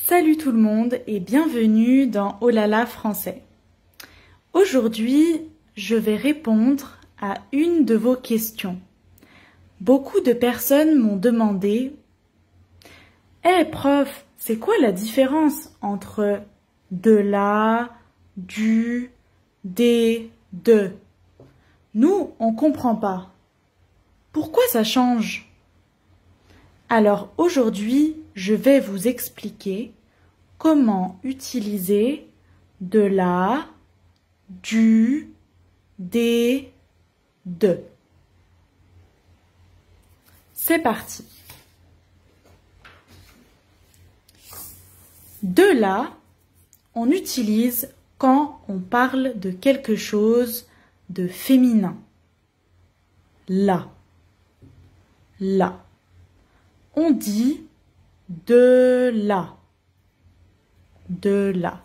Salut tout le monde et bienvenue dans Oh là là français. Aujourd'hui, je vais répondre à une de vos questions. Beaucoup de personnes m'ont demandé « Eh prof, c'est quoi la différence entre de la, du, des, de ?» Nous, on comprend pas. Pourquoi ça change? Alors aujourd'hui, je vais vous expliquer comment utiliser de la, du, des, de. C'est parti. De la, on utilise quand on parle de quelque chose de féminin. La. La. On dit de la. De la.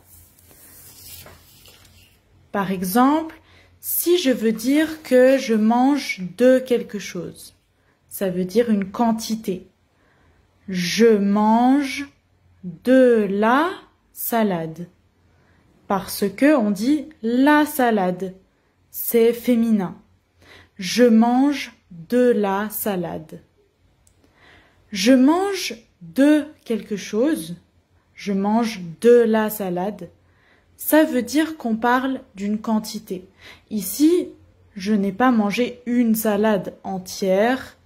Par exemple, si je veux dire que je mange de quelque chose, ça veut dire une quantité. Je mange de la salade. Parce que on dit la salade, c'est féminin. Je mange de la salade. Je mange de quelque chose, je mange de la salade, ça veut dire qu'on parle d'une quantité. Ici, je n'ai pas mangé une salade entière,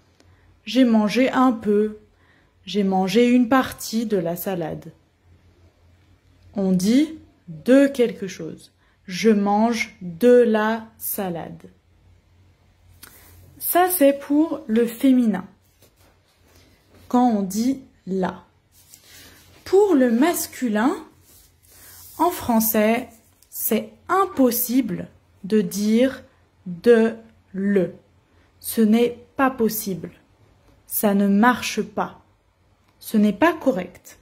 j'ai mangé un peu, j'ai mangé une partie de la salade. On dit de quelque chose. Je mange de la salade. Ça, c'est pour le féminin. Quand on dit la. Pour le masculin, en français, c'est impossible de dire de le. Ce n'est pas possible. Ça ne marche pas. Ce n'est pas correct.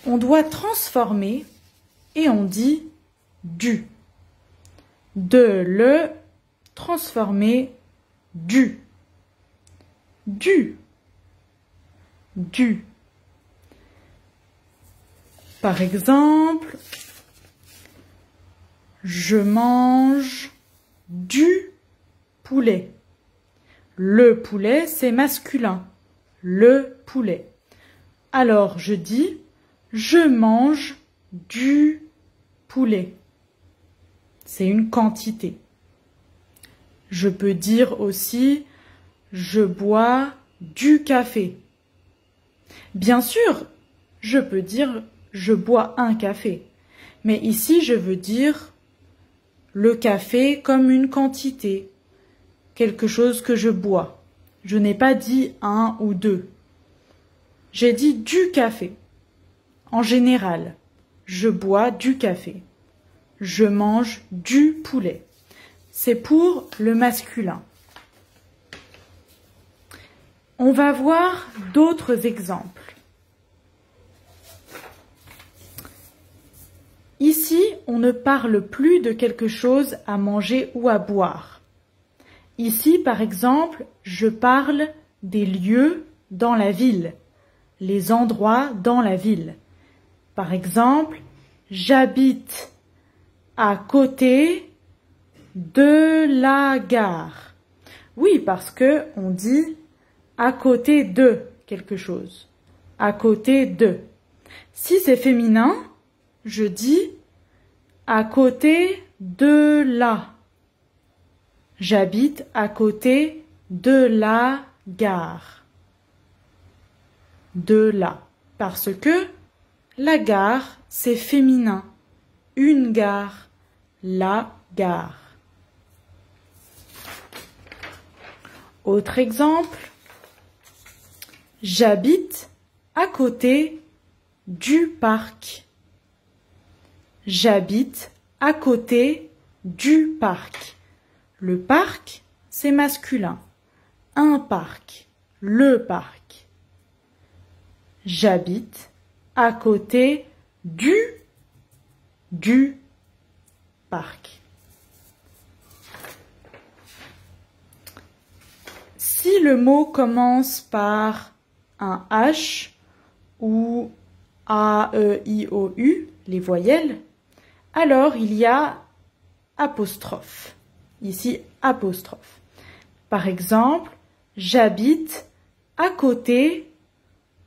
On doit transformer et on dit du. De le transformer du. Du. Du. Par exemple, je mange du poulet. Le poulet, c'est masculin. Le poulet. Alors, je dis, je mange du poulet. C'est une quantité. Je peux dire aussi, je bois du café. Bien sûr, je peux dire je bois un café. Mais ici, je veux dire le café comme une quantité, quelque chose que je bois. Je n'ai pas dit un ou deux. J'ai dit du café. En général, je bois du café. Je mange du poulet. C'est pour le masculin. On va voir d'autres exemples. Ici, on ne parle plus de quelque chose à manger ou à boire. Ici, par exemple, je parle des lieux dans la ville, les endroits dans la ville. Par exemple, j'habite à côté de la gare. Oui, parce que on dit à côté de quelque chose. À côté de. Si c'est féminin, je dis à côté de la. J'habite à côté de la gare. De la. Parce que la gare, c'est féminin. Une gare. La gare. Autre exemple. J'habite à côté du parc. J'habite à côté du parc. Le parc, c'est masculin. Un parc. Le parc. J'habite à côté du parc. Si le mot commence par un H ou A, E, I, O, U, les voyelles, alors il y a apostrophe. Ici, apostrophe. Par exemple, j'habite à côté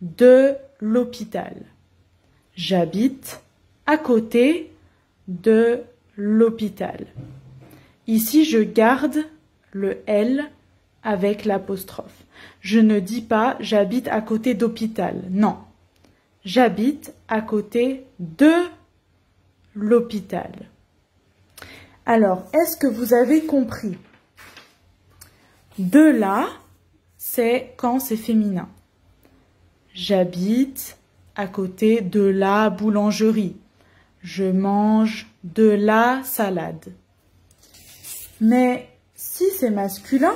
de l'hôpital. J'habite à côté de l'hôpital. Ici, je garde le L avec l'apostrophe. Je ne dis pas j'habite à côté d'hôpital. Non. J'habite à côté de l'hôpital. Alors, est-ce que vous avez compris? De là, c'est quand c'est féminin. J'habite à côté de la boulangerie. Je mange de la salade. Mais si c'est masculin,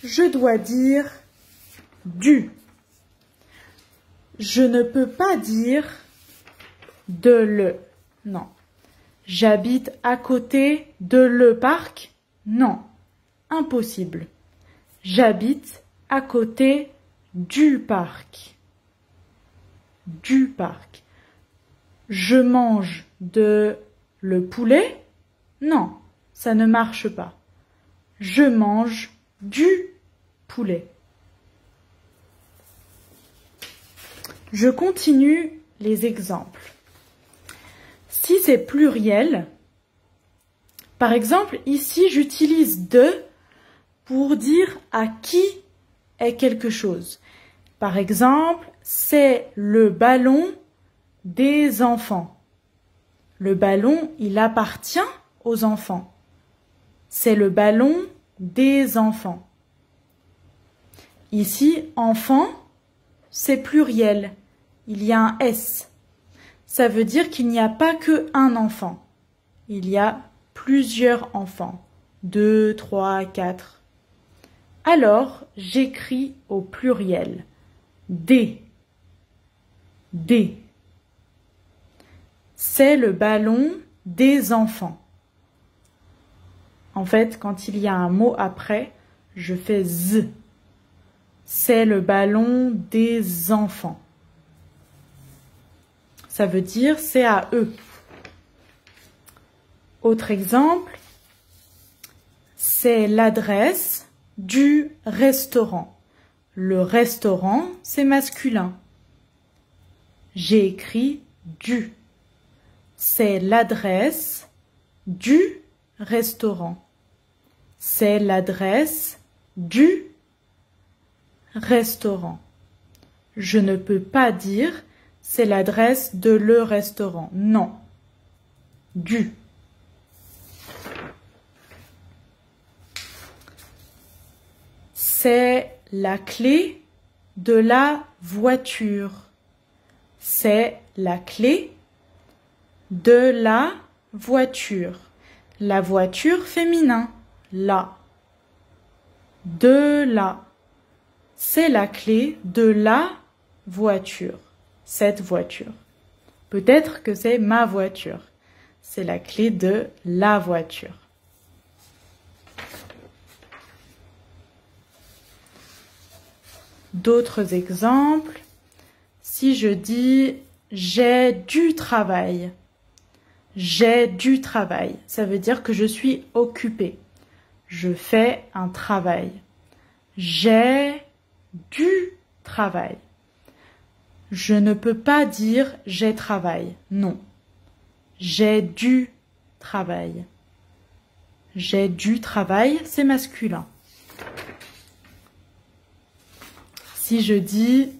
je dois dire du. Je ne peux pas dire de le. Non. J'habite à côté de le parc. Non. Impossible. J'habite à côté du parc. Du parc. Je mange de le poulet. Non, ça ne marche pas. Je mange du poulet. Je continue les exemples. Si c'est pluriel, par exemple, ici, j'utilise de pour dire à qui est quelque chose. Par exemple, c'est le ballon des enfants. Le ballon, il appartient aux enfants. C'est le ballon des enfants. Ici, enfant, c'est pluriel. Il y a un S. Ça veut dire qu'il n'y a pas qu'un enfant. Il y a plusieurs enfants. 2, 3, 4. Alors, j'écris au pluriel. Des. Des. C'est le ballon des enfants. En fait, quand il y a un mot après, je fais z. C'est le ballon des enfants. Ça veut dire c'est à eux. Autre exemple, c'est l'adresse du restaurant. Le restaurant, c'est masculin. J'ai écrit du. C'est l'adresse du restaurant. C'est l'adresse du restaurant. Je ne peux pas dire c'est l'adresse de le restaurant. Non. Du. C'est la clé de la voiture. C'est la clé de la voiture. La voiture féminin. La. De la. C'est la clé de la voiture. Cette voiture. Peut-être que c'est ma voiture. C'est la clé de la voiture. D'autres exemples. Si je dis j'ai du travail. J'ai du travail. Ça veut dire que je suis occupée. Je fais un travail. J'ai du travail. Je ne peux pas dire j'ai travail. Non. J'ai du travail. J'ai du travail, c'est masculin. Si je dis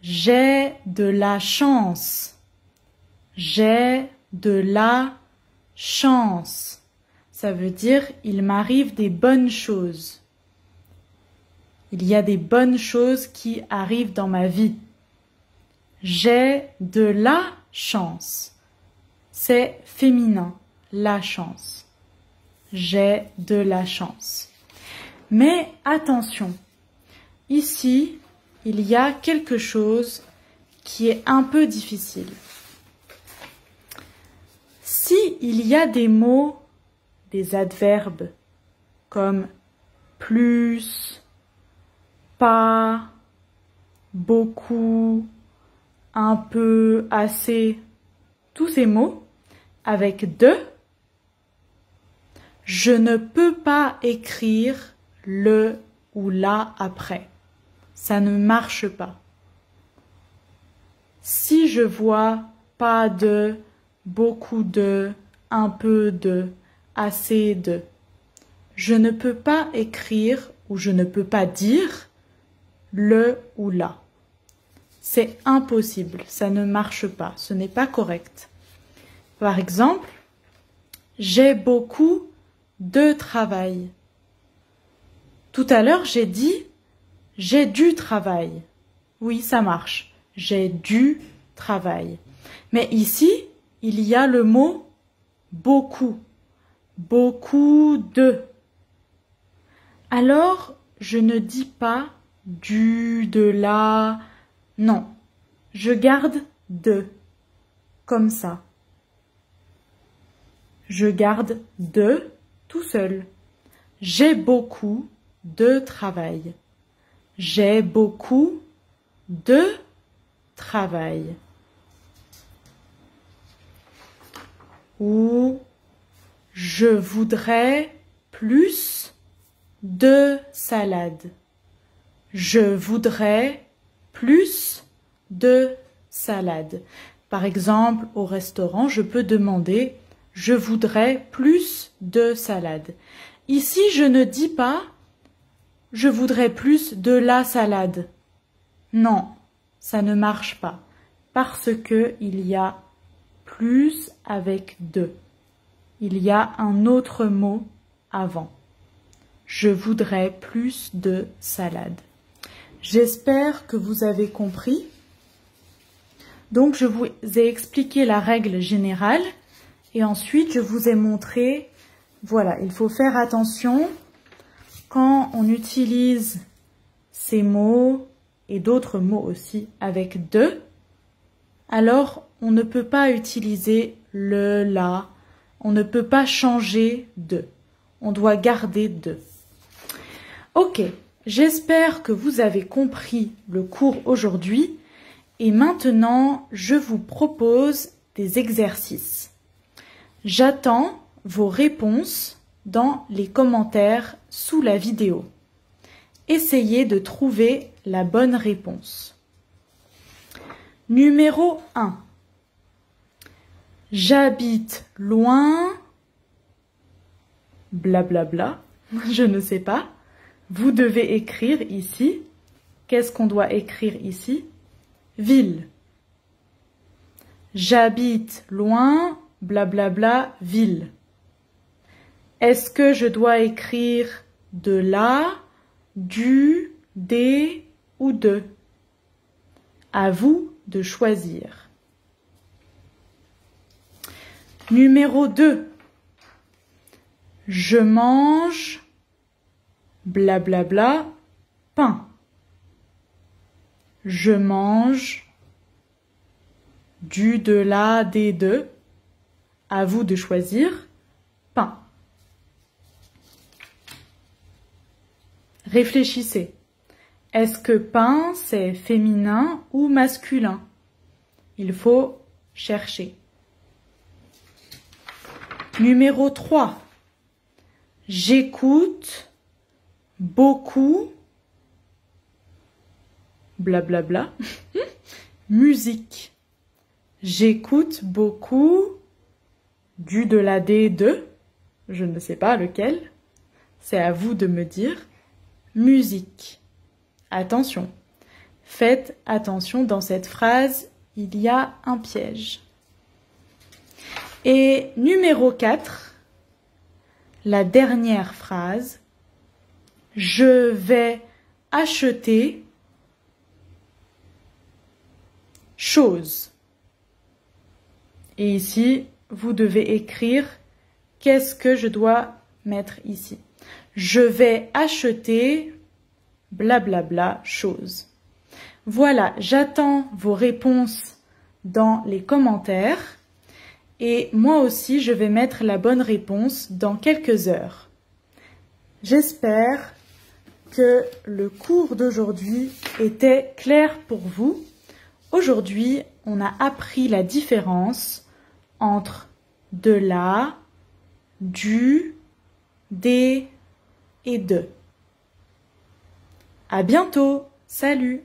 j'ai de la chance. J'ai de la chance. Ça veut dire il m'arrive des bonnes choses. Il y a des bonnes choses qui arrivent dans ma vie. J'ai de la chance. C'est féminin, la chance. J'ai de la chance. Mais attention, ici, il y a quelque chose qui est un peu difficile. Si il y a des mots, des adverbes, comme plus, pas, beaucoup, un peu, assez, tous ces mots avec de. Je ne peux pas écrire le ou la après. Ça ne marche pas. Si je vois pas de, beaucoup de, un peu de, assez de, je ne peux pas écrire ou je ne peux pas dire le ou la. C'est impossible, ça ne marche pas, ce n'est pas correct. Par exemple, j'ai beaucoup de travail. Tout à l'heure, j'ai dit j'ai du travail. Oui, ça marche. J'ai du travail. Mais ici, il y a le mot beaucoup. Beaucoup de. Alors, je ne dis pas du, de, la. Non. Je garde de. Comme ça. Je garde de tout seul. J'ai beaucoup de travail. J'ai beaucoup de travail. Ou je voudrais plus de salade. Je voudrais plus de salade. Par exemple, au restaurant, je peux demander « Je voudrais plus de salade ». Ici, je ne dis pas « Je voudrais plus de la salade ». Non, ça ne marche pas parce que il y a plus avec de. Il y a un autre mot avant. Je voudrais plus de salade. J'espère que vous avez compris. Donc, je vous ai expliqué la règle générale et ensuite, je vous ai montré, voilà, il faut faire attention quand on utilise ces mots et d'autres mots aussi avec de, alors on ne peut pas utiliser le, la, on ne peut pas changer de, on doit garder de. Ok, j'espère que vous avez compris le cours aujourd'hui et maintenant je vous propose des exercices. J'attends vos réponses dans les commentaires sous la vidéo. Essayez de trouver la bonne réponse. Numéro 1. J'habite loin, blablabla, je ne sais pas. Vous devez écrire ici. Qu'est-ce qu'on doit écrire ici? Ville. J'habite loin, blablabla, ville. Est-ce que je dois écrire de la, du, des ou de? À vous de choisir. Numéro 2. Je mange, blablabla, pain. Je mange du, de, la, des, de. À vous de choisir. Pain. Réfléchissez. Est-ce que pain, c'est féminin ou masculin? Il faut chercher. Numéro 3. J'écoute beaucoup, blablabla, musique. J'écoute beaucoup du, de, la, des, de. Je ne sais pas lequel. C'est à vous de me dire. Musique. Attention. Faites attention, dans cette phrase, il y a un piège. Et numéro 4, la dernière phrase. Je vais acheter chose. Et ici, vous devez écrire qu'est-ce que je dois mettre ici. Je vais acheter blablabla chose. Voilà, j'attends vos réponses dans les commentaires et moi aussi je vais mettre la bonne réponse dans quelques heures. J'espère que le cours d'aujourd'hui était clair pour vous. Aujourd'hui, on a appris la différence entre de la, du, des et de. À bientôt. Salut!